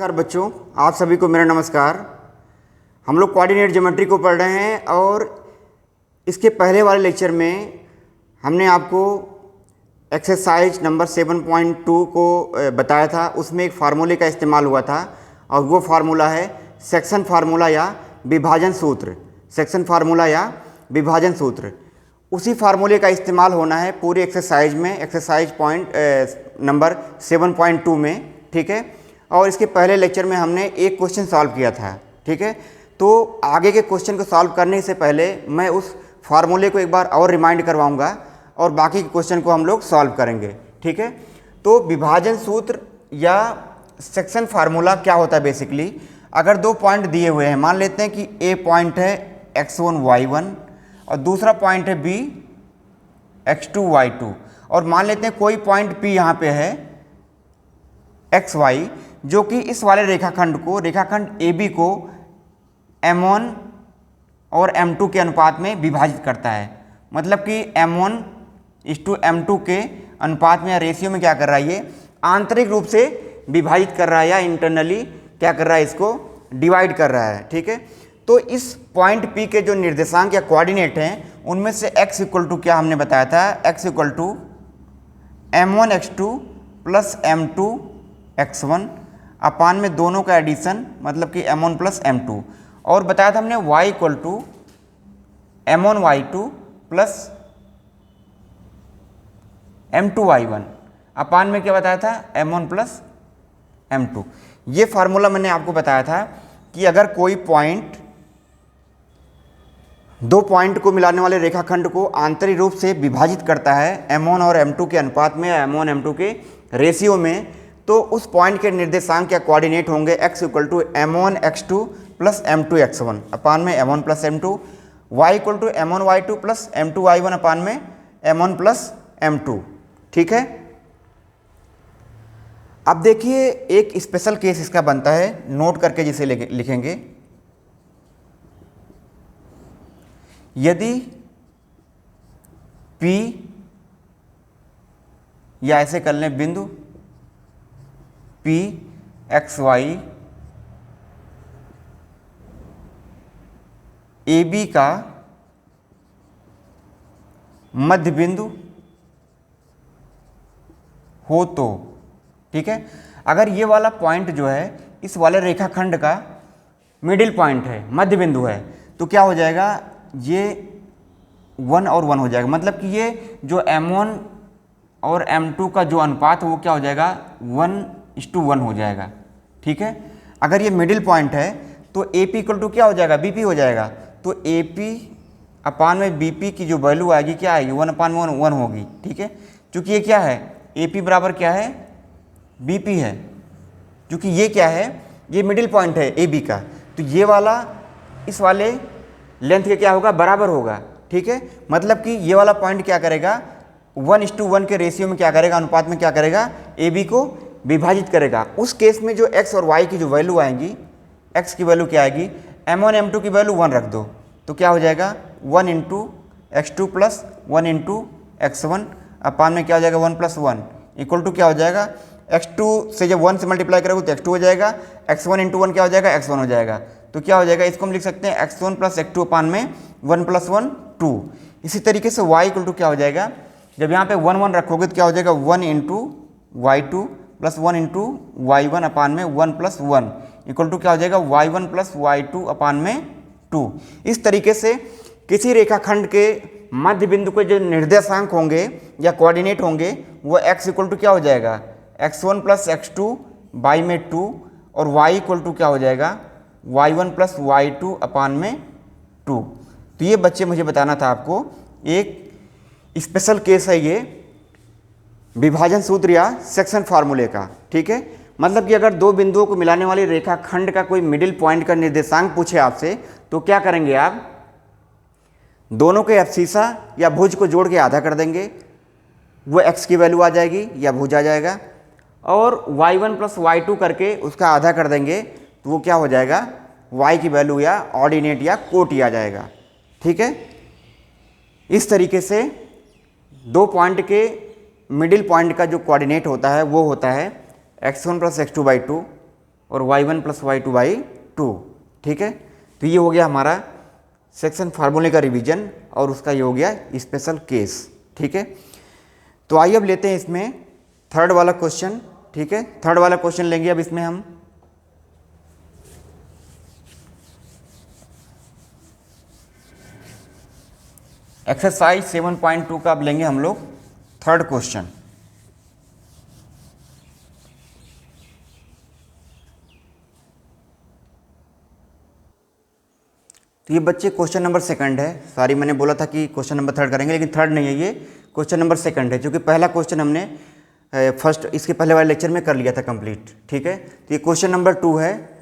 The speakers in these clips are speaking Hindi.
नमस्कार बच्चों, आप सभी को मेरा नमस्कार। हम लोग कोऑर्डिनेट ज्योमेट्री को पढ़ रहे हैं और इसके पहले वाले लेक्चर में हमने आपको एक्सरसाइज नंबर 7.2 को बताया था। उसमें एक फार्मूले का इस्तेमाल हुआ था और वो फार्मूला है सेक्शन फार्मूला या विभाजन सूत्र। सेक्शन फार्मूला या विभाजन सूत्र, उसी फार्मूले का इस्तेमाल होना है पूरी एक्सरसाइज में, एक्सरसाइज नंबर 7.2 में, ठीक है। और इसके पहले लेक्चर में हमने एक क्वेश्चन सॉल्व किया था, ठीक है। तो आगे के क्वेश्चन को सॉल्व करने से पहले मैं उस फार्मूले को एक बार और रिमाइंड करवाऊंगा और बाकी के क्वेश्चन को हम लोग सॉल्व करेंगे, ठीक है। तो विभाजन सूत्र या सेक्शन फार्मूला क्या होता है बेसिकली, अगर दो पॉइंट दिए हुए हैं, मान लेते हैं कि ए पॉइंट है x1 y1 और दूसरा पॉइंट है b x2 y2, और मान लेते हैं कोई पॉइंट p यहाँ पे है xy, जो कि इस वाले रेखाखंड AB को M1 और M2 के अनुपात में विभाजित करता है। मतलब कि M1:M2 के अनुपात में या रेशियो में क्या कर रहा है, ये आंतरिक रूप से विभाजित कर रहा है या इंटरनली क्या कर रहा है, इसको डिवाइड कर रहा है, ठीक है। तो इस पॉइंट P के जो निर्देशांक या कोऑर्डिनेट हैं उनमें से x इक्वल टू क्या हमने बताया था, x equal to M1 x2 plus M2 x1 upon में दोनों का एडिशन, मतलब कि M1 प्लस M2, और बताया था हमने y equal to M1 y2 plus M2 y1 upon में क्या बताया था, M1 प्लस M2। ये फार्मूला मैंने आपको बताया था कि अगर कोई पॉइंट दो पॉइंट को मिलाने वाले रेखाखंड को आंतरिक रूप से विभाजित करता है M1 और M2 के अनुपात में या M1 M2 के रेशियो में, तो उस पॉइंट के निर्देशांक या कोऑर्डिनेट होंगे x equal to M1 x2 plus M2 x1 upon में M1 plus M2, y equal to M1 y2 plus M2 y1 upon में M1 प्लस M2, ठीक है। अब देखिए एक स्पेशल केस इसका बनता है, नोट करके जिसे लिखेंगे। यदि P, या ऐसे कर लें बिंदु P xy AB का मध्य बिंदु हो तो, ठीक है। अगर ये वाला पॉइंट जो है इस वाले रेखाखंड का मिडिल पॉइंट है, मध्य बिंदु है, तो क्या हो जाएगा, ये 1 और 1 हो जाएगा। मतलब कि ये जो M1 और M2 का जो अनुपात है वो क्या हो जाएगा, 1:1 हो जाएगा, ठीक है। अगर ये मिडिल पॉइंट है तो AP इक्वल टू क्या हो जाएगा, BP हो जाएगा। तो AP अपान में BP की जो वैल्यू आएगी क्या आएगी, 1/1 होगी, ठीक है। क्योंकि ये क्या है, AP बराबर क्या है, BP है। क्योंकि ये क्या है, ये मिडिल पॉइंट है AB का, तो ये वाला इस वाले लेंथ के क्या होगा, बराबर होगा, ठीक है। मतलब कि ये वाला पॉइंट क्या करेगा, 1:1 के रेशियो में क्या करेगा, अनुपात में क्या करेगा, AB को विभाजित करेगा। उस केस में जो x और y की जो वैल्यू आएंगी, x की वैल्यू क्या आएगी, M1 M2 की वैल्यू 1 रख दो, तो क्या हो जाएगा 1 into x2 plus 1 into x1 upon में क्या हो जाएगा 1 प्लस 1 इक्वल टू क्या हो जाएगा, x2 से जब 1 से मल्टीप्लाई करोगे तो x2 हो जाएगा, x1 इंटू 1 क्या हो जाएगा, x1 हो जाएगा। तो क्या हो जाएगा, इसको हम लिख सकते हैं x1 प्लस x2 अपान में 1 प्लस 1 2। इसी तरीके से y इक्वल टू क्या हो जाएगा, जब यहाँ पे 1 1 रखोगे तो क्या हो जाएगा 1 into y2 plus 1 into y1 upon में 1 प्लस 1 इक्वल टू क्या हो जाएगा y1 प्लस y2 अपान में 2। इस तरीके से किसी रेखाखंड के मध्य बिंदु के जो निर्देशांक होंगे या कोऑर्डिनेट होंगे वो x इक्वल टू क्या हो जाएगा, x1 प्लस x2 बाई में 2, और y इक्वल टू क्या हो जाएगा, y1 प्लस y2 अपान में 2। तो ये बच्चे मुझे बताना था आपको, एक स्पेशल केस है ये विभाजन सूत्र या सेक्शन फार्मूले का, ठीक है। मतलब कि अगर दो बिंदुओं को मिलाने वाली रेखाखंड का कोई मिडिल पॉइंट का निर्देशांक पूछे आपसे, तो क्या करेंगे आप, दोनों के एब्सिसा या भुज को जोड़ के आधा कर देंगे, वो x की वैल्यू आ जाएगी या भुज आ जाएगा, और y1 प्लस y2 करके उसका आधा कर देंगे, तो वो क्या हो जाएगा, y की वैल्यू या ऑर्डिनेट या कोटि आ जाएगा, ठीक है। इस तरीके से दो पॉइंट के मिडिल पॉइंट का जो कोऑर्डिनेट होता है वो होता है x1 प्लस x2 बाई 2 और y1 प्लस y2/2। ठीक है, तो ये हो गया हमारा सेक्शन फार्मूले का रिवीजन और उसका ये हो गया स्पेशल केस। ठीक है, तो आइए अब लेते हैं इसमें थर्ड वाला क्वेश्चन। ठीक है, थर्ड वाला क्वेश्चन लेंगे अब इसमें हम। एक्सरसाइज 7.2 का अब लेंगे हम लोग थर्ड क्वेश्चन। तो ये बच्चे क्वेश्चन नंबर सेकंड है। सॉरी, मैंने बोला था कि क्वेश्चन नंबर थर्ड करेंगे, लेकिन थर्ड नहीं है, ये क्वेश्चन नंबर सेकंड है, क्योंकि पहला क्वेश्चन हमने फर्स्ट इसके पहले वाले लेक्चर में कर लिया था कंप्लीट। ठीक है, तो ये क्वेश्चन नंबर 2 है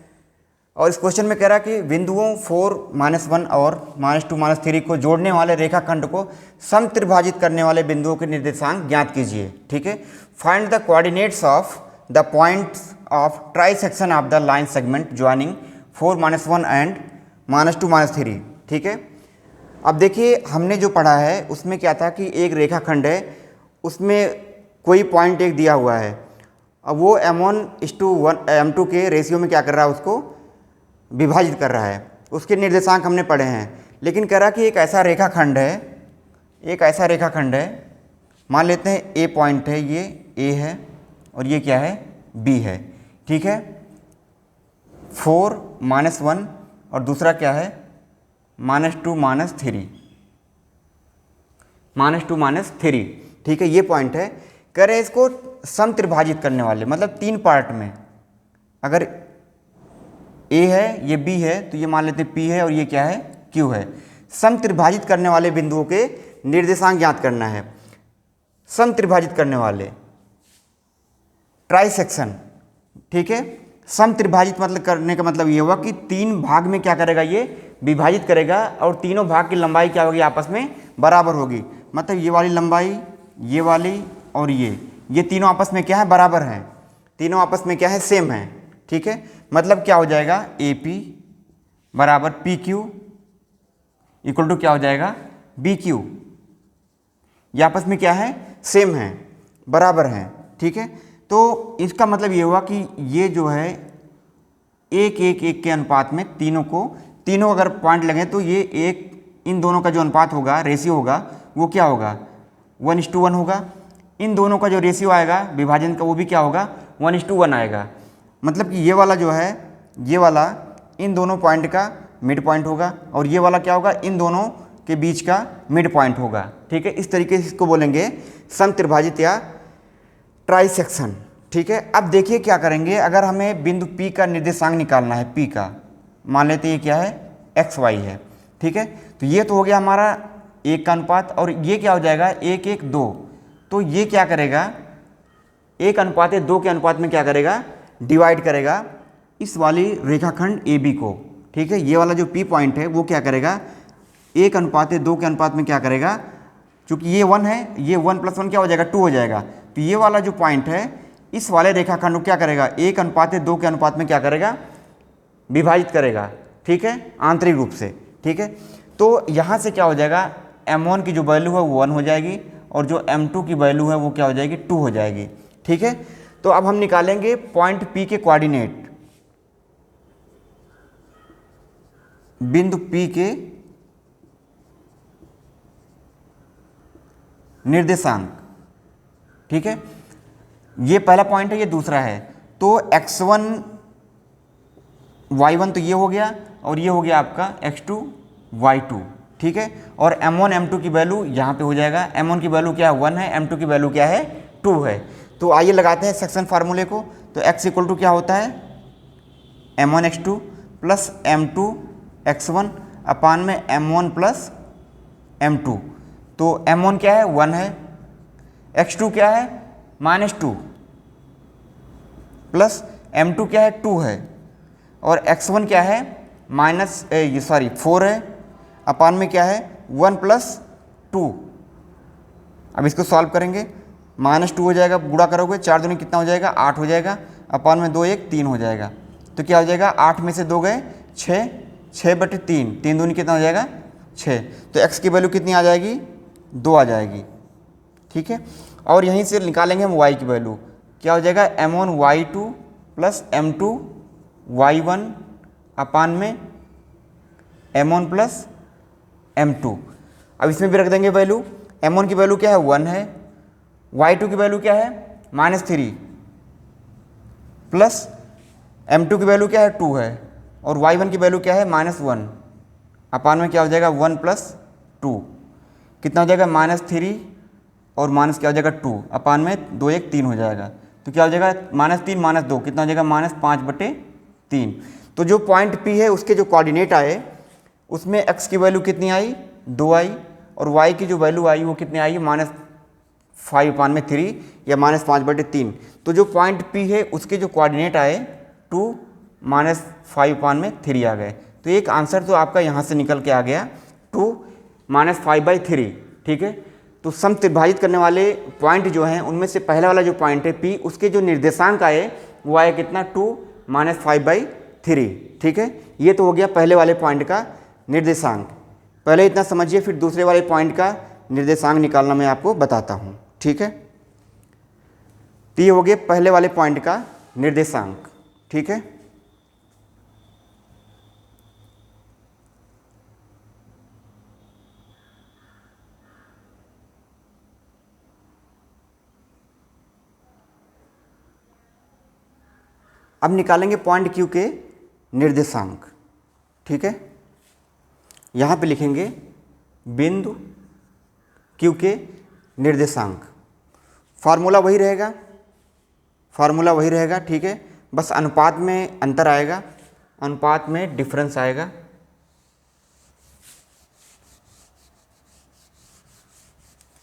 और इस क्वेश्चन में कह रहा है कि बिंदुओं 4-1 और -2-3 को जोड़ने वाले रेखाखंड को समत्रिभाजित करने वाले बिंदुओं के निर्देशांक ज्ञात कीजिए। ठीक है, find the coordinates of the points of trisection of the line segment joining 4-1 and -2-3। ठीक है, अब देखिए हमने जो पढ़ा है उसमें क्या था कि एक रेखाखंड है, उसमें कोई पॉइंट एक दिया हुआ है, अब वो m1:1 के रेशियो में क्या कर रहा है, उसको विभाजित कर रहा है। उसके निर्देशांक हमने पढ़े हैं, लेकिन कह रहा कि एक ऐसा रेखाखंड है, मान लेते हैं ए पॉइंट है, ये ए है और ये क्या है, बी है। ठीक है, 4-1 और दूसरा क्या है, -2-3। ठीक है, ये पॉइंट है। कह रहे हैं इसको समत्रिभाजित करने वाले, मतलब 3 पार्ट में, अगर ए है, ये बी है, तो ये मान लेते हैं पी है और ये क्या है, क्यू है। समत्रिभाजित करने वाले बिंदुओं के निर्देशांक ज्ञात करना है। समत्रिभाजित करने वाले ट्राइसेक्शन। ठीक है, समत्रिभाजित मतलब करने का मतलब ये हुआ कि 3 भाग में क्या करेगा, ये विभाजित करेगा और तीनों भाग की लंबाई क्या होगी, आपस में बराबर होगी। मतलब ये वाली लंबाई, ये वाली और ये तीनों आपस में क्या है, बराबर हैं, तीनों आपस में क्या है, सेम है। ठीक है, मतलब क्या हो जाएगा, ए पी बराबर पी क्यू इक्वल टू क्या हो जाएगा, बी क्यू। ये आपस में क्या है, सेम है, बराबर हैं। ठीक है, तो इसका मतलब ये हुआ कि ये जो है 1-1-1 के अनुपात में तीनों अगर पॉइंट लगे तो ये इन दोनों का जो अनुपात होगा, रेशियो होगा, वो क्या होगा, 1:1 होगा। इन दोनों का जो रेशियो आएगा विभाजन का, वो भी क्या होगा, 1:1 आएगा। मतलब कि ये वाला जो है, ये वाला इन दोनों पॉइंट का मिड पॉइंट होगा और ये वाला क्या होगा, इन दोनों के बीच का मिड पॉइंट होगा। ठीक है, इस तरीके से इसको बोलेंगे समत्रिभाजित या ट्राइसेक्शन। ठीक है, अब देखिए क्या करेंगे, अगर हमें बिंदु P का निर्देशांक निकालना है, P का मान लेते हैं ये क्या है, XY है। ठीक है, तो ये तो हो गया हमारा 1 का अनुपात और ये क्या हो जाएगा, 1:2। तो ये क्या करेगा, 1:2 के अनुपात में क्या करेगा, डिवाइड करेगा इस वाली रेखाखंड AB को। ठीक है, ये वाला जो P पॉइंट है वो क्या करेगा, 1:2 के अनुपात में क्या करेगा, क्योंकि ये 1 है, ये 1 + 1 क्या हो जाएगा, 2 हो जाएगा। तो ये वाला जो पॉइंट है इस वाले रेखाखंड को क्या करेगा, 1:2 के अनुपात में क्या करेगा, विभाजित करेगा। ठीक है, आंतरिक रूप से। ठीक है, तो यहाँ से क्या हो जाएगा, m1 की जो वैल्यू है वो 1 हो जाएगी और जो m2 की वैल्यू है वो क्या हो जाएगी, 2 हो जाएगी। ठीक है, तो अब हम निकालेंगे पॉइंट P के कोऑर्डिनेट, बिंदु P के निर्देशांक। ठीक है, ये पहला पॉइंट है, ये दूसरा है। तो x1 y1 तो ये हो गया और ये हो गया आपका x2 y2। ठीक है, और m1 m2 की वैल्यू यहाँ पे हो जाएगा। m1 की वैल्यू क्या है, 1 है, m2 की वैल्यू क्या है, 2 है। तो आइए लगाते हैं सेक्शन फार्मूले को। तो x इक्वल टू क्या होता है, m1 x2 plus m2 x1 upon में m1 प्लस m2। तो m1 क्या है, 1 है, x2 क्या है, -2 प्लस m2 क्या है, 2 है और x1 क्या है, 4 है अपान में क्या है, 1 + 2। अब इसको सॉल्व करेंगे, -2 हो जाएगा, गुणा करोगे 4 दूनी कितना हो जाएगा, 8 हो जाएगा, अपान में 2 1 3 हो जाएगा। तो क्या हो जाएगा, 8 में से 2 गए 6, 6/3, 3 दूनी कितना हो जाएगा, 6। तो x की वैल्यू कितनी आ जाएगी, 2 आ जाएगी। ठीक है, और यहीं से निकालेंगे हम y की वैल्यू, क्या हो जाएगा, m1 y2 plus m2 y1 upon में m1 प्लस m2। अब इसमें भी रख देंगे वैल्यू। m1 की वैल्यू क्या है 1 है, y2 की वैल्यू क्या है -3 प्लस m2 की वैल्यू क्या है 2 है, और y1 की वैल्यू क्या है -1 अपान में क्या हो जाएगा 1 प्लस 2, कितना हो जाएगा -3 और माइनस क्या हो जाएगा 2 अपान में 2 1 3 हो जाएगा। तो क्या हो जाएगा -3 -2 कितना हो जाएगा -5/3। तो जो पॉइंट P है उसके जो कोऑर्डिनेट आए उसमें x की वैल्यू कितनी आई 2 आई, और y की जो वैल्यू आई वो कितनी आई -5/3 या -5/3। तो जो पॉइंट P है उसके जो कोऑर्डिनेट आए 2 -5/3 आ गए। तो एक आंसर तो आपका यहाँ से निकल के आ गया 2 -5/3। ठीक है, तो सम त्रिभाजित करने वाले पॉइंट जो हैं उनमें से पहला वाला जो पॉइंट है P उसके जो निर्देशांक आए वो आए कितना 2 -5/3। ठीक है, ये तो हो गया पहले वाले पॉइंट का निर्देशांक। पहले इतना समझिए, फिर दूसरे वाले पॉइंट का निर्देशांक निकालना मैं आपको बताता हूँ। ठीक है, तो ये हो गया पहले वाले पॉइंट का निर्देशांक। ठीक है, अब निकालेंगे पॉइंट Q के निर्देशांक। ठीक है, यहाँ पे लिखेंगे बिंदु Q के निर्देशांक। फार्मूला वही रहेगा, फार्मूला वही रहेगा। ठीक है, बस अनुपात में अंतर आएगा, अनुपात में डिफरेंस आएगा।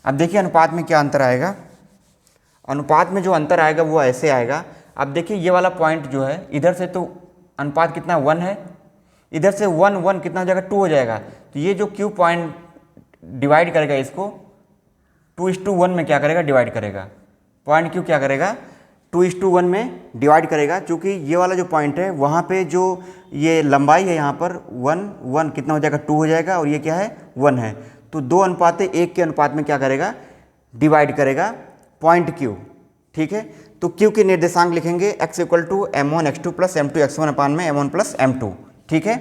अब देखिए अनुपात में क्या अंतर आएगा। अनुपात में जो अंतर आएगा वो ऐसे आएगा। अब देखिए ये वाला पॉइंट जो है इधर से तो अनुपात कितना 1 है, इधर से 1 1 कितना हो जाएगा 2 हो जाएगा। तो ये जो Q पॉइंट डिवाइड करेगा इसको 2:1 में क्या करेगा डिवाइड करेगा। पॉइंट Q क्या करेगा 2:1 में डिवाइड करेगा, क्योंकि ये वाला जो पॉइंट है वहाँ पे जो ये लंबाई है यहाँ पर 1 1 कितना हो जाएगा 2 हो जाएगा, और ये क्या है 1 है। तो 2:1 के अनुपात में क्या करेगा डिवाइड करेगा पॉइंट Q। ठीक है, तो Q के निर्देशांक लिखेंगे x = m1 x2 + m2 x1 upon में m1 + m2। ठीक है,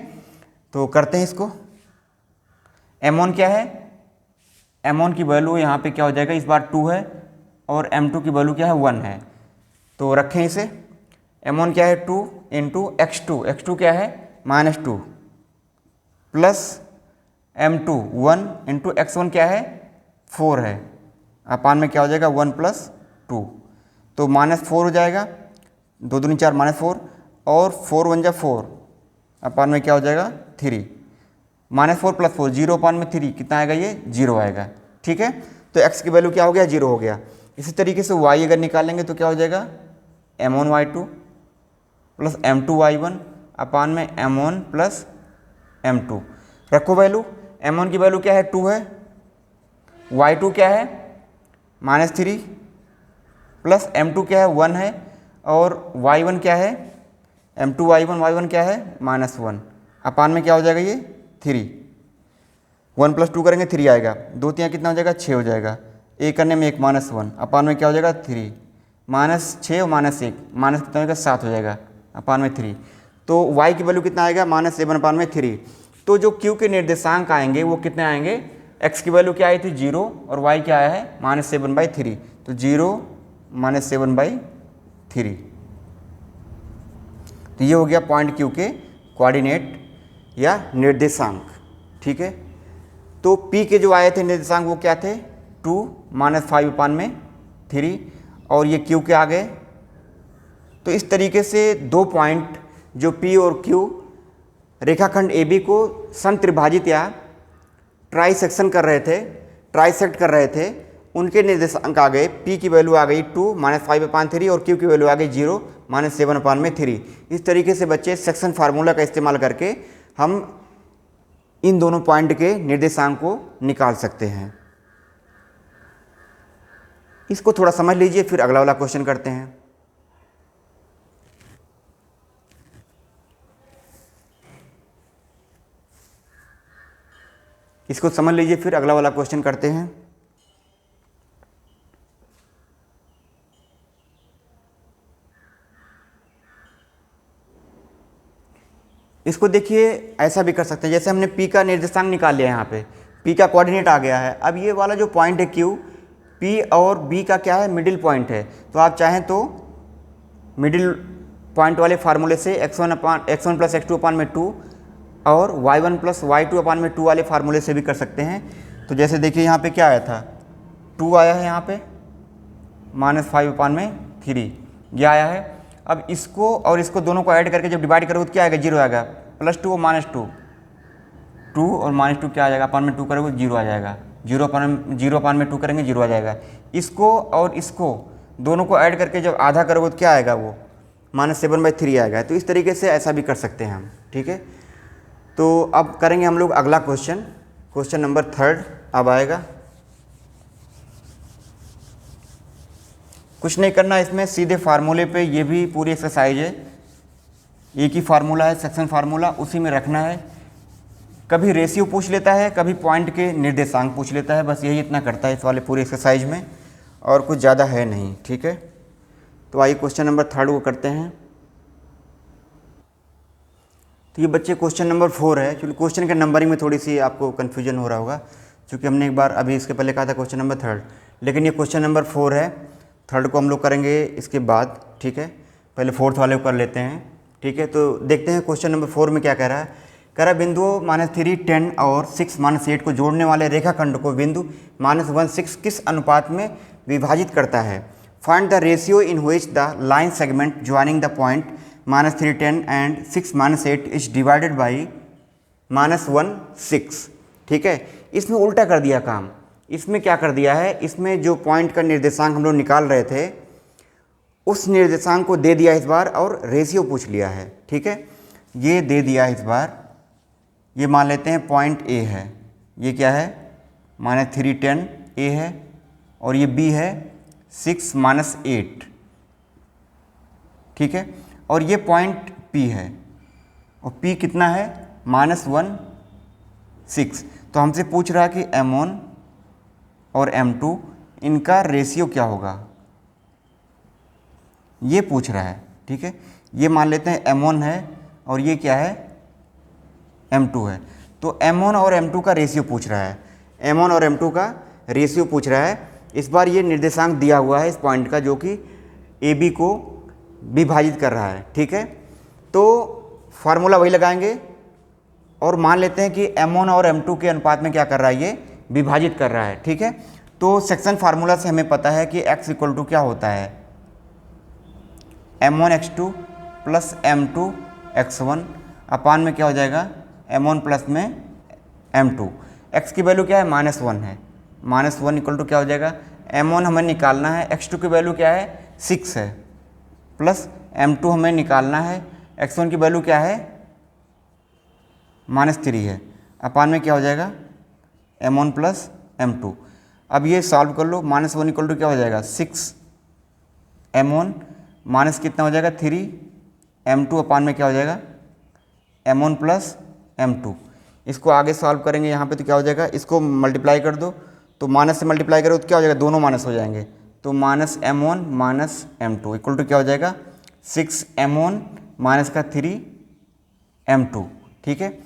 तो करते हैं इसको। m1 क्या है, m1 की वैल्यू यहाँ पे क्या हो जाएगा इस बार 2 है, और m2 की वैल्यू क्या है 1 है। तो रखें इसे, m1 क्या है 2 × x2, x2 क्या है -2 प्लस m2 1 × x1 क्या है 4 है, अपान में क्या हो जाएगा 1 + 2, तो -4 हो जाएगा, 2 दूनी 4 -4, और 4 1 जा 4 अपान में क्या हो जाएगा 3, -4 + 4 0 अपान में 3 कितना आएगा ये 0 आएगा। ठीक है, तो x की वैल्यू क्या हो गया 0 हो गया। इसी तरीके से y अगर निकालेंगे तो क्या हो जाएगा m1 y2 + m2 y1 upon में m1 + m2। रखो वैल्यू, m1 की वैल्यू क्या है 2 है, y2 क्या है -3 प्लस m2 क्या है 1 है, और y1 क्या है m2 y1 क्या है -1 अपान में क्या हो जाएगा ये 3, 1 + 2 करेंगे 3 आएगा, 2 3 कितना हो जाएगा 6 हो जाएगा, एक करने में 1 -1 अपान में क्या हो जाएगा 3, -6 और -1 माइनस कितना हो जाएगा 7 हो जाएगा अपान में 3। तो y की वैल्यू कितना आएगा -7 अपान में 3। तो जो Q के निर्देशांक आएंगे वो कितने आएंगे, x की वैल्यू क्या आई थी 0 और y क्या आया है -7/3, तो 0 -7/3। तो ये हो गया पॉइंट Q के कोऑर्डिनेट या निर्देशांक। ठीक है, तो P के जो आए थे निर्देशांक वो क्या थे 2 -5/3, और ये Q के आ गए। तो इस तरीके से दो पॉइंट जो P और Q रेखाखंड AB को समत्रिभाजित या ट्राइसेक्शन कर रहे थे, ट्राइसेक्ट कर रहे थे, उनके निर्देशांक आ गए। P की वैल्यू आ गई 2 -5/3 और Q की वैल्यू आ गई 0 -7/3। इस तरीके से बच्चे सेक्शन फार्मूला का इस्तेमाल करके हम इन दोनों पॉइंट के निर्देशांक को निकाल सकते हैं। इसको थोड़ा समझ लीजिए, फिर अगला वाला क्वेश्चन करते हैं। इसको समझ लीजिए, फिर अगला वाला क्वेश्चन करते हैं। इसको देखिए ऐसा भी कर सकते हैं, जैसे हमने P का निर्देशांक निकाल लिया, यहाँ पे P का कोऑर्डिनेट आ गया है। अब ये वाला जो पॉइंट है Q, P और B का क्या है, मिडिल पॉइंट है। तो आप चाहें तो मिडिल पॉइंट वाले फार्मूले से x1 प्लस x2 अपान में 2 और y1 प्लस y2 अपान में 2 वाले फार्मूले से भी कर सकते हैं। तो जैसे देखिए यहाँ पे क्या आया था, 2 आया है, यहाँ पे -5 अपान में 3 ये आया है। अब इसको और इसको दोनों को ऐड करके जब डिवाइड करोगे तो क्या आएगा, 0 आएगा। +2 और -2, 2 और -2 क्या आ जाएगा, अपान में 2 करोगे 0 आ जाएगा। 0 अपान में 2 करेंगे 0 आ जाएगा। इसको और इसको दोनों को ऐड करके जब आधा करोगे तो क्या आएगा, वो -7/3 आएगा। तो इस तरीके से ऐसा भी कर सकते हैं हम, ठीक है। तो अब करेंगे हम लोग अगला क्वेश्चन नंबर 3 अब आएगा। कुछ नहीं करना इसमें, सीधे फार्मूले पे ये भी पूरी एक्सरसाइज है, एक ही फार्मूला है सेक्शन फार्मूला, उसी में रखना है। कभी रेशियो पूछ लेता है, कभी पॉइंट के निर्देशांक पूछ लेता है, बस यही इतना करता है इस वाले पूरे एक्सरसाइज में, और कुछ ज़्यादा है नहीं, ठीक है। तो आइए क्वेश्चन नंबर 3 को करते हैं। तो ये बच्चे क्वेश्चन नंबर 4 है, क्योंकि क्वेश्चन के नंबरिंग में थोड़ी सी आपको कन्फ्यूजन हो रहा होगा, क्योंकि हमने एक बार अभी इसके पहले कहा था क्वेश्चन नंबर 3, लेकिन ये क्वेश्चन नंबर 4 है। 3 को हम लोग करेंगे इसके बाद, ठीक है। पहले 4th वाले को कर लेते हैं, ठीक है। तो देखते हैं क्वेश्चन नंबर 4 में क्या कह रहा है। कह रहा है बिंदुओं -3, 10 और 6, -8 को जोड़ने वाले रेखाखंड को बिंदु -1, 6 किस अनुपात में विभाजित करता है। Find the ratio in which the line segment joining the point -3, 10 and 6, -8 is divided by -1, 6, ठीक है। इसमें उल्टा कर दिया काम। इसमें क्या कर दिया है, इसमें जो पॉइंट का निर्देशांक हम लोग निकाल रहे थे उस निर्देशांक को दे दिया इस बार और रेशियो पूछ लिया है, ठीक है। ये दे दिया इस बार, ये मान लेते हैं पॉइंट A है, ये क्या है -3, 10 A है, और ये B है 6, -8, ठीक है। और ये पॉइंट P है, और P कितना है -1, 6। तो हमसे पूछ रहा है कि M1 और M2 इनका रेशियो क्या होगा, ये पूछ रहा है, ठीक है। ये मान लेते हैं M1 है और ये क्या है M2 है। तो M1 और M2 का रेशियो पूछ रहा है, M1 और M2 का रेशियो पूछ रहा है। इस बार ये निर्देशांक दिया हुआ है इस पॉइंट का, जो कि AB को विभाजित कर रहा है, ठीक है। तो फार्मूला वही लगाएंगे और मान लेते हैं कि M1 और M2 के अनुपात में क्या कर रहा है, ये विभाजित कर रहा है, ठीक है। तो सेक्शन फार्मूला से हमें पता है कि x इक्वल टू क्या होता है, M1x2 प्लस M2x1 अपान में क्या हो जाएगा, M1 प्लस में M2। x की वैल्यू क्या है, -1 है, -1 इक्वल टू क्या हो जाएगा, M1 हमें निकालना है, x2 की वैल्यू क्या है 6 है, प्लस M2 हमें निकालना है, x1 की वैल्यू क्या है -3 है, अपान में क्या हो जाएगा M1 प्लस M2। अब ये सॉल्व कर लो, -1 इक्वल टू क्या हो जाएगा 6 M1 माइनस कितना हो जाएगा 3 M2 अपान में क्या हो जाएगा M1 प्लस M2। इसको आगे सॉल्व करेंगे यहाँ पे तो क्या हो जाएगा, इसको मल्टीप्लाई कर दो, तो माइनस से मल्टीप्लाई करो तो क्या हो जाएगा, दोनों माइनस हो जाएंगे, तो -M1 minus M2 equal to क्या हो जाएगा 6 M1 माइनस का 3 M2, ठीक है।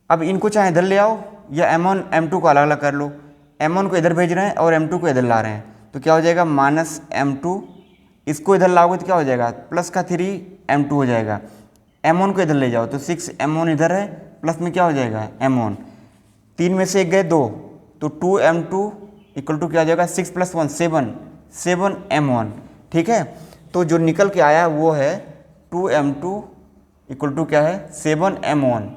अब इनको चाहे इधर ले आओ या M1 M2 को अलग अलग कर लो, M1 को इधर भेज रहे हैं और M2 को इधर ला रहे हैं, तो क्या हो जाएगा -M2, इसको इधर लाओगे तो क्या हो जाएगा प्लस का 3 M2 हो जाएगा, M1 को इधर ले जाओ तो 6 M1 इधर है, प्लस में क्या हो जाएगा M1, 3 में से 1 गए 2, तो 2 M2 इक्वल टू क्या हो जाएगा 6 + 1 7 M1, ठीक है। तो जो निकल के आया वो है 2 M2 इक्वल टू क्या है 7 M1।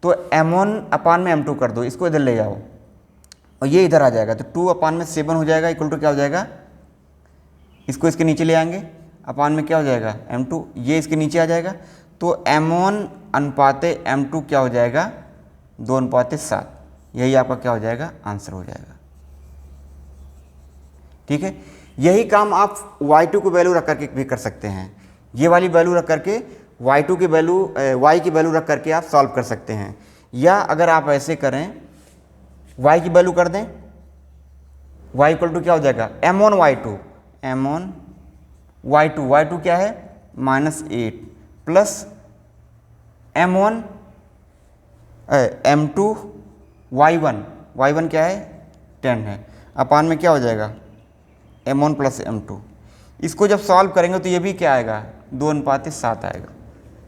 तो M1 अपान में M2 कर दो, इसको इधर ले जाओ और ये इधर आ जाएगा, तो 2 अपान में 7 हो जाएगा इक्वल टू क्या हो जाएगा, इसको इसके नीचे ले आएंगे, अपान में क्या हो जाएगा M2, ये इसके नीचे आ जाएगा, तो M1 अनुपाते M2 क्या हो जाएगा 2:7, यही आपका क्या हो जाएगा आंसर हो जाएगा, ठीक है। यही काम आप y2 की वैल्यू रख करके भी कर सकते हैं, ये वाली वैल्यू रख करके y2 की वैल्यू y की वैल्यू रख करके आप सॉल्व कर सकते हैं, या अगर आप ऐसे करें y की वैल्यू कर दें, y इक्वल टू क्या हो जाएगा M1 y2 क्या है -8 प्लस M1 M2 Y1 क्या है 10 है, अपान में क्या हो जाएगा M1 प्लस M2। इसको जब सॉल्व करेंगे तो ये भी क्या आएगा 2:7 आएगा।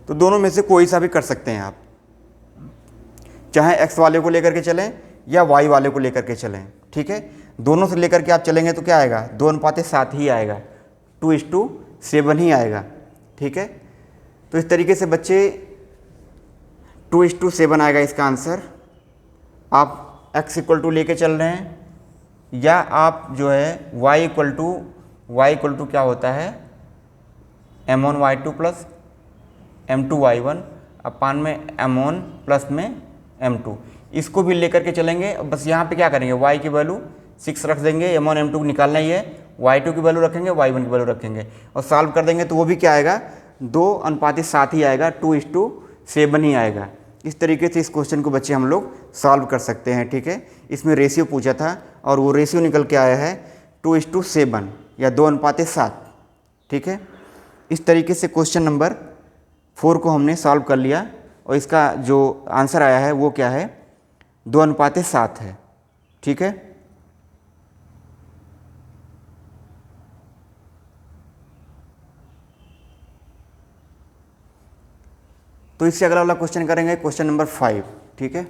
तो दोनों में से कोई सा भी कर सकते हैं आप, चाहे x वाले को लेकर के चलें या y वाले को लेकर के चलें, ठीक है। दोनों से लेकर के आप चलेंगे तो क्या आएगा 2:7 ही आएगा, 2:7 ही आएगा, ठीक है। तो इस तरीके से बच्चे 2:7 आएगा इसका आंसर। आप x इक्वल टू लेके चल रहे हैं या आप जो है y इक्वल टू क्या होता है M1 Y2 plus M2 Y1 upon में M1 प्लस में M2, इसको भी लेकर के चलेंगे। बस यहाँ पे क्या करेंगे y की वैल्यू 6 रख देंगे, M1 M2 निकालना ही है, Y2 की वैल्यू रखेंगे, Y1 की वैल्यू रखेंगे और सॉल्व कर देंगे तो वो भी क्या आएगा 2:7 ही आएगा, 2:7 ही आएगा। इस तरीके से इस क्वेश्चन को बच्चे हम लोग सॉल्व कर सकते हैं, ठीक है। इसमें रेशियो पूछा था और वो रेशियो निकल के आया है 2:7 या 2:7, ठीक है। इस तरीके से क्वेश्चन नंबर 4 को हमने सॉल्व कर लिया और इसका जो आंसर आया है वो क्या है 2:7 है, ठीक है। तो इससे अगला वाला क्वेश्चन करेंगे क्वेश्चन नंबर 5, ठीक है।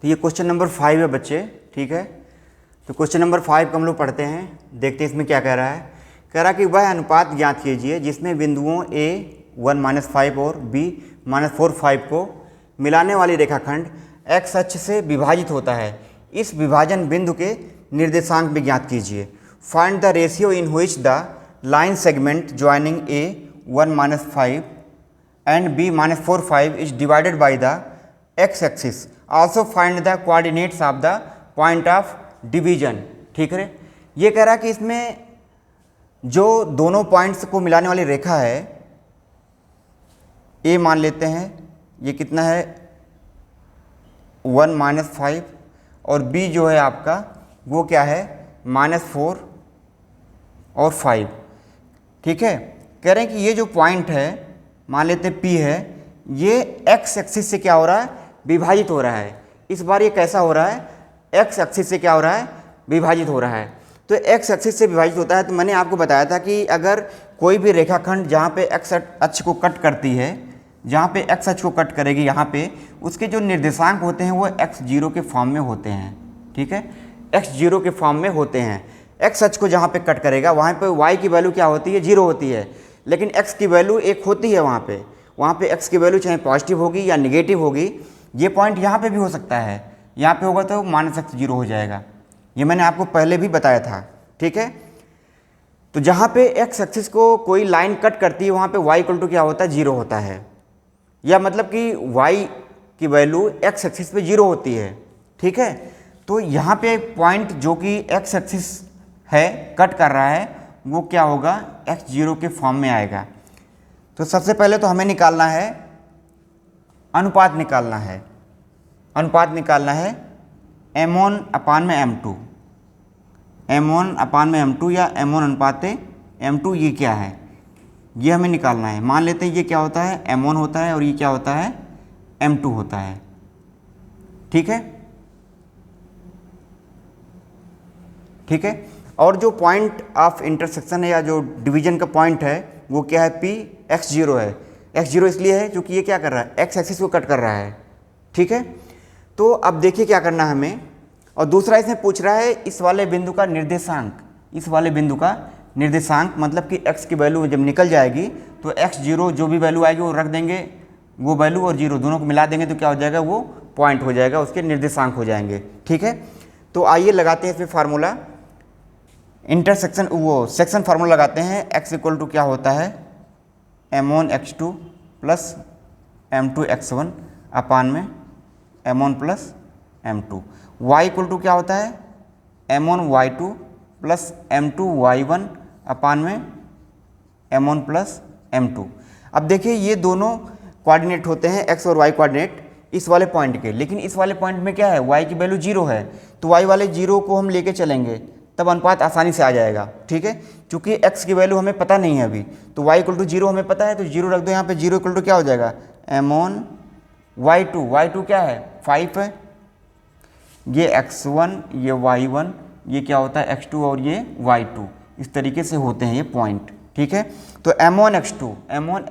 तो ये क्वेश्चन नंबर 5 है बच्चे, ठीक है। तो क्वेश्चन नंबर 5 को हम लोग पढ़ते हैं, देखते हैं इसमें क्या कह रहा है। कह रहा है कि वह अनुपात ज्ञात कीजिए जिसमें बिंदुओं A 1-5 और B -4-5 को मिलाने वाली रेखाखंड x अक्ष से विभाजित होता है। इस विभाजन बिंदु के निर्देशांक भी ज्ञात कीजिए। Find the ratio in which the line segment joining A 1-5 and B -4-5 is divided by the x axis. Also find the coordinates of the point of division, ठीक है। ये कह रहा है कि इसमें जो दोनों पॉइंट्स को मिलाने वाली रेखा है A मान लेते हैं, ये कितना है 1-5 और B जो है आपका वो क्या है -4 और 5, ठीक है। कह रहे हैं कि ये जो पॉइंट है मान लेते P है, ये x एक्सिस से क्या हो रहा है विभाजित हो रहा है। इस बार ये कैसा हो रहा है x एक्सिस से क्या हो रहा है विभाजित हो रहा है। तो x एक्सिस से विभाजित होता है तो मैंने आपको बताया था कि अगर कोई भी रेखाखंड जहाँ पे x अक्ष को कट करती है, जहाँ पे x अक्ष को कट करेगी यहाँ पे, उसके जो निर्देशांक होते हैं वो x0 के फॉर्म में होते हैं, ठीक है। x0 के फॉर्म में होते हैं। x अक्ष को जहाँ पे कट करेगा वहाँ पे y की वैल्यू क्या होती है 0 होती है, लेकिन x की वैल्यू 1 होती है। वहाँ पे x की वैल्यू चाहे पॉजिटिव होगी या निगेटिव होगी। ये पॉइंट यहाँ पे भी हो सकता है, यहाँ पे होगा तो -x0 हो जाएगा, ये मैंने आपको पहले भी बताया था, ठीक है। तो जहाँ पे x एक्सिस को कोई लाइन कट करती है वहाँ पे y इक्वल टू क्या होता है 0 होता है, या मतलब कि y की वैल्यू x एक्सिस पे 0 होती है, ठीक है। तो यहाँ पे पॉइंट जो कि x एक्सिस है कट कर रहा है वो क्या होगा x0 के फॉर्म में आएगा। तो सबसे पहले तो हमें निकालना है अनुपात निकालना है। अनुपात निकालना है M1 अपान में M2, M1 अपान में M2 या M1 अनुपात M2, ये क्या है ये हमें निकालना है। मान लेते हैं ये क्या होता है M1 होता है और ये क्या होता है M2 होता है, ठीक है, ठीक है। और जो पॉइंट ऑफ इंटरसेक्शन है या जो डिवीजन का पॉइंट है वो क्या है P x0 है। x0 इसलिए है क्योंकि ये क्या कर रहा है x एक्सिस को कट कर रहा है, ठीक है। तो अब देखिए क्या करना है हमें। और दूसरा इसमें पूछ रहा है इस वाले बिंदु का निर्देशांक, इस वाले बिंदु का निर्देशांक मतलब कि x की वैल्यू जब निकल जाएगी तो x0 जो भी वैल्यू आएगी वो रख देंगे, वो वैल्यू और 0 दोनों को मिला देंगे तो क्या हो जाएगा वो पॉइंट हो जाएगा, उसके निर्देशांक हो जाएंगे, ठीक है। तो आइए लगाते हैं इसमें फार्मूला, इंटरसेक्शन वो सेक्शन फार्मूला लगाते हैं। x इक्वल टू क्या होता है m1 x2 plus m2 x1 upon में m1 plus m2। y equal to क्या होता है m1y2 प्लस m2y1 अपान में m1 प्लस m2। अब देखिए ये दोनों कोऑर्डिनेट होते हैं x और y कोऑर्डिनेट इस वाले पॉइंट के, लेकिन इस वाले पॉइंट में क्या है, y की वैल्यू 0 है, तो y वाले 0 को हम लेके चलेंगे तब अनुपात आसानी से आ जाएगा। ठीक है, क्योंकि x की वैल्यू हमें पता नहीं है अभी, तो y इक्वल टू 0 हमें पता है, तो 0 रख दो यहाँ पे। 0 इक्वल टू क्या हो जाएगा, m1 y2, y2 क्या है 5 है, ये x1 ये y1, ये क्या होता है x2 और ये y2, इस तरीके से होते हैं ये पॉइंट। ठीक है, तो m1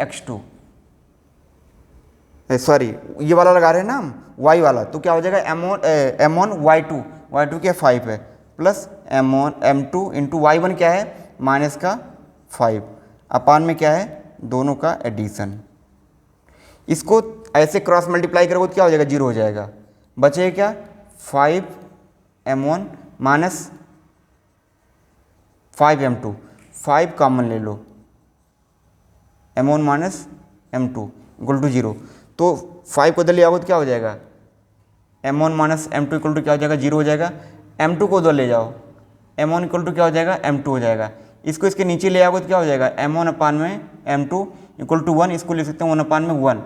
x2 सॉरी ये वाला लगा रहे हैं ना हम y वाला, तो क्या हो जाएगा m1 y2 क्या 5 है, प्लस m2 इंटू y1 क्या है माइनस का 5 अपान में क्या है दोनों का एडिशन। इसको ऐसे क्रॉस मल्टीप्लाई करोगे तो क्या हो जाएगा 0 हो जाएगा, बचेगा क्या 5m1 माइनस 5m2, 5 कॉमन ले लो, m1 minus m2 equal to 0, तो 5 को इधर ले आओगे तो क्या हो जाएगा m1 minus m2 equal to क्या हो जाएगा 0 हो जाएगा। m2 को उधर ले जाओ, m1 इक्वल टू क्या हो जाएगा m2 हो जाएगा। इसको इसके नीचे ले आओगे तो क्या हो जाएगा m1 अपान में m2 इक्वल टू 1, इसको लिख सकते हैं 1 अपान में 1।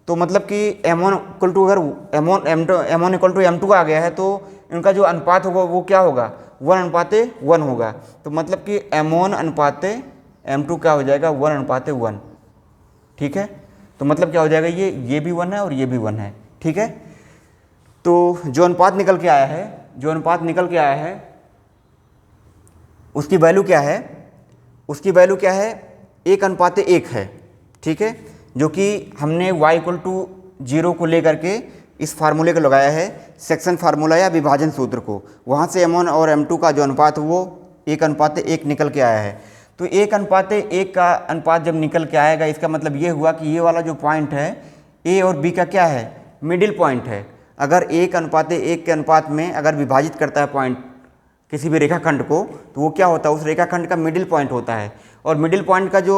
तो मतलब कि m1 इक्वल टू अगर m1 इक्वल टू m2 आ गया है तो इनका जो अनुपात होगा वो क्या होगा 1:1 होगा। तो मतलब कि m1 अनुपाते m2 क्या हो जाएगा 1:1। ठीक है, तो मतलब क्या हो जाएगा ये भी 1 है और ये भी 1 है। ठीक है, तो जो अनुपात निकल के आया है उसकी वैल्यू क्या है, उसकी वैल्यू क्या है 1:1 है। ठीक है, जो कि हमने y इक्वल टू 0 को लेकर के इस फार्मूले को लगाया है, सेक्शन फार्मूला या विभाजन सूत्र को, वहाँ से m1 और m2 का जो अनुपात वो 1:1 निकल के आया है। तो 1:1 का अनुपात जब निकल के आएगा इसका मतलब ये हुआ कि ये वाला जो पॉइंट है a और b का क्या है मिडिल पॉइंट है। अगर 1:1 के अनुपात में अगर विभाजित करता है पॉइंट किसी भी रेखाखंड को तो वो क्या होता है उस रेखाखंड का मिडिल पॉइंट होता है। और मिडिल पॉइंट का जो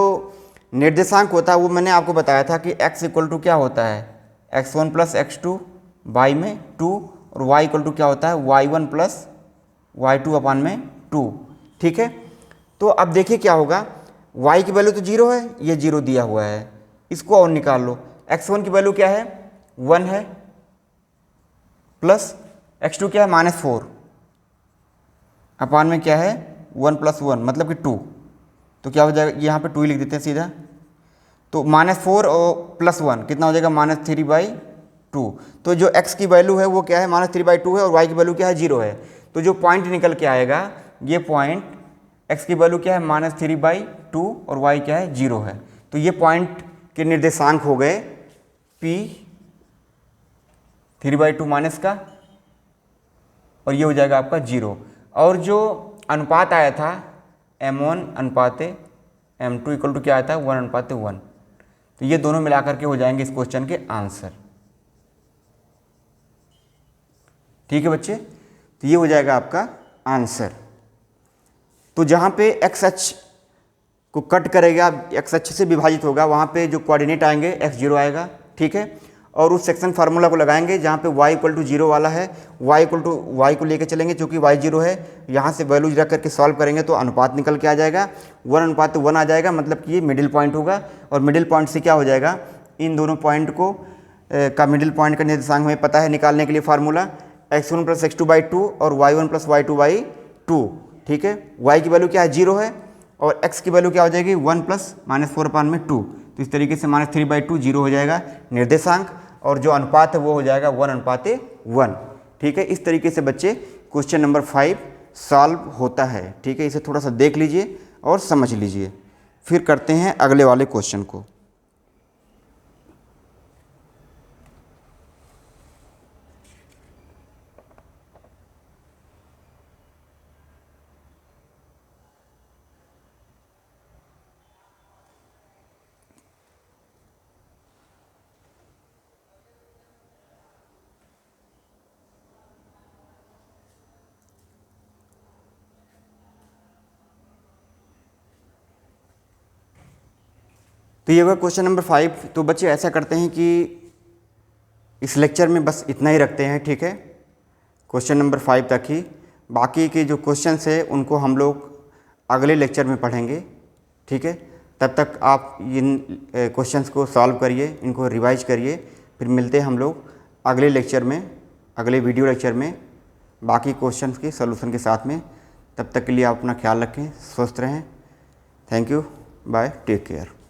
निर्देशांक होता है वो मैंने आपको बताया था कि x इक्वल टू क्या होता है x1 प्लस x2 y में 2 और y इक्वल टू क्या होता है y1 प्लस y2 अपान में 2। ठीक है, तो अब देखिए क्या होगा, y की वैल्यू तो 0 है, ये 0 दिया हुआ है, इसको और निकाल लो। x1 की वैल्यू क्या है 1 है, प्लस x2 क्या है -4 अपान में क्या है 1 + 1 मतलब कि 2। तो क्या हो जाएगा यहाँ पे 2 ही लिख देते हैं सीधा, तो -4 और +1 कितना हो जाएगा -3/2। तो जो x की वैल्यू है वो क्या है -3/2 है और y की वैल्यू क्या है 0 है। तो जो पॉइंट निकल के आएगा ये पॉइंट x की वैल्यू क्या है -3/2 और y क्या है 0 है। तो ये पॉइंट के निर्देशांक हो गए p 3/2 माइनस का और ये हो जाएगा आपका 0। और जो अनुपात आया था m1 अनुपाते m2 इक्वल टू क्या आया था 1:1। तो ये दोनों मिलाकर के हो जाएंगे इस क्वेश्चन के आंसर। ठीक है बच्चे, तो ये हो जाएगा आपका आंसर। तो जहाँ पे x अक्ष को कट करेगा, x अक्ष से विभाजित होगा, वहाँ पे जो कोऑर्डिनेट आएंगे x0 आएगा। ठीक है, और उस सेक्शन फार्मूला को लगाएंगे जहाँ पे y इक्वल टू 0 वाला है, y को लेके चलेंगे क्योंकि y 0 है, यहाँ से वैल्यूज रख करके सॉल्व करेंगे तो अनुपात निकल के आ जाएगा 1:1 आ जाएगा, मतलब कि ये मिडिल पॉइंट होगा। और मिडिल पॉइंट से क्या हो जाएगा इन दोनों पॉइंट को का मिडिल पॉइंट का निर्देशांक हमें पता है निकालने के लिए फार्मूला x1 + x2/2 और y1 + y2/2। ठीक है, y की वैल्यू क्या है 0 है और x की वैल्यू क्या हो जाएगी 1 + -4 अपान में 2। तो इस तरीके से -3/2 0 हो जाएगा निर्देशांक और जो अनुपात है वो हो जाएगा 1:1। ठीक है, इस तरीके से बच्चे क्वेश्चन नंबर 5 सॉल्व होता है। ठीक है, इसे थोड़ा सा देख लीजिए और समझ लीजिए, फिर करते हैं अगले वाले क्वेश्चन को। तो ये हुआ क्वेश्चन नंबर 5। तो बच्चे ऐसा करते हैं कि इस लेक्चर में बस इतना ही रखते हैं। ठीक है, क्वेश्चन नंबर 5 तक ही, बाकी के जो क्वेश्चंस है उनको हम लोग अगले लेक्चर में पढ़ेंगे, ठीक है। तब तक आप इन क्वेश्चंस को सॉल्व करिए, इनको रिवाइज करिए, फिर मिलते हैं हम लोग अगले लेक्चर में, अगले वीडियो लेक्चर में बाकी क्वेश्चंस के सॉल्यूशन के साथ में। तब तक के लिए आप अपना ख्याल रखें, स्वस्थ रहें। Thank you, bye, take care.